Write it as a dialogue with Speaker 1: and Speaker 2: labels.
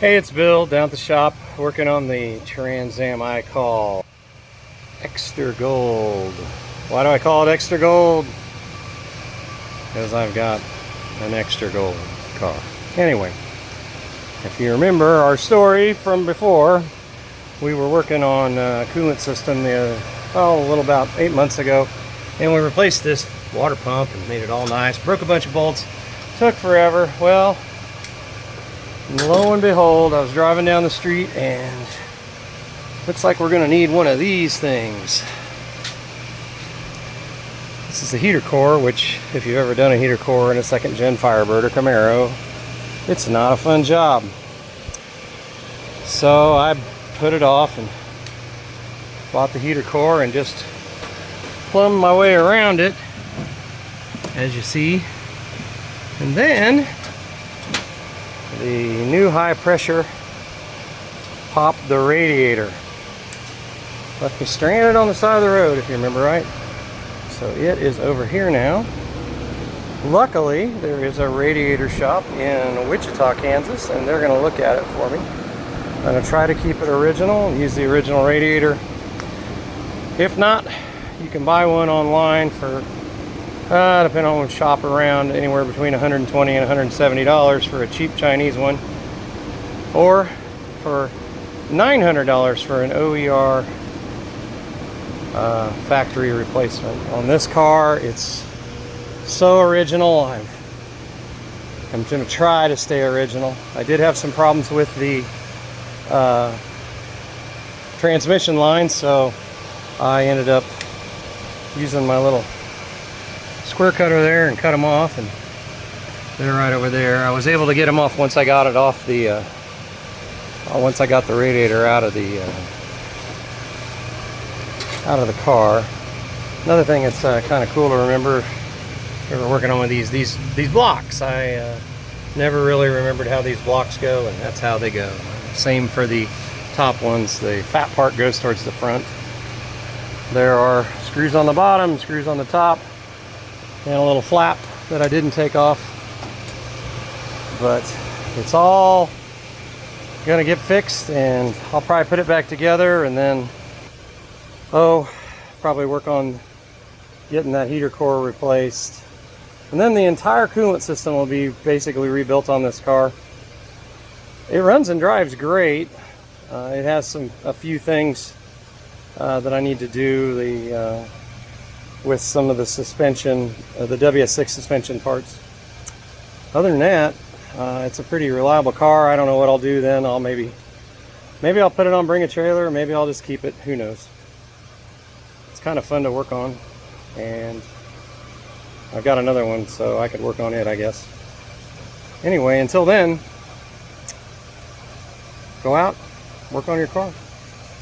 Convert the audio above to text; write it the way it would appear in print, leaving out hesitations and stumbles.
Speaker 1: Hey, it's Bill down at the shop working on the Trans Am I call XTRAGLD. Why do I call it XTRAGLD? Because I've got an XTRAGLD car. Anyway, if you remember our story from before, we were working on a coolant system a little about 8 months ago, and we replaced this water pump and made it all nice. Broke a bunch of bolts. Took forever. Well, lo and behold, I was driving down the street and looks like we're going to need one of these things. This is the heater core, which if you've ever done a heater core in a second gen Firebird or Camaro, it's not a fun job. So I put it off and bought the heater core and just plumbed my way around it, as you see. And then the new high pressure popped the radiator. Left me stranded on the side of the road, if you remember right. So it is over here now. Luckily, there is a radiator shop in Wichita, Kansas, and they're going to look at it for me. I'm going to try to keep it original and use the original radiator. If not, you can buy one online for depending on shop around, anywhere between $120 and $170 for a cheap Chinese one, or for $900 for an OER factory replacement. On this car, it's so original. I'm going to try to stay original. I did have some problems with the transmission line, so I ended up using my little square cutter there and cut them off, and they're right over there. I was able to get them off once I got it off the once I got the radiator out of the car. Another thing that's kind of cool to remember, we were working on with these blocks. I never really remembered how these blocks go, and that's how they go. Same for the top ones. The fat part goes towards the front. There are screws on the bottom, screws on the top, and a little flap that I didn't take off, but it's all gonna get fixed, and I'll probably put it back together, and then probably work on getting that heater core replaced, and then the entire coolant system will be basically rebuilt on this car. It runs and drives great. It has a few things that I need to do with some of the suspension, the WS6 suspension parts. Other than that, it's a pretty reliable car. I don't know what I'll do then. Maybe I'll put it on Bring a Trailer, or maybe I'll just keep it. Who knows? It's kind of fun to work on, and I've got another one, so I could work on it, I guess. Anyway, until then, go out, work on your car.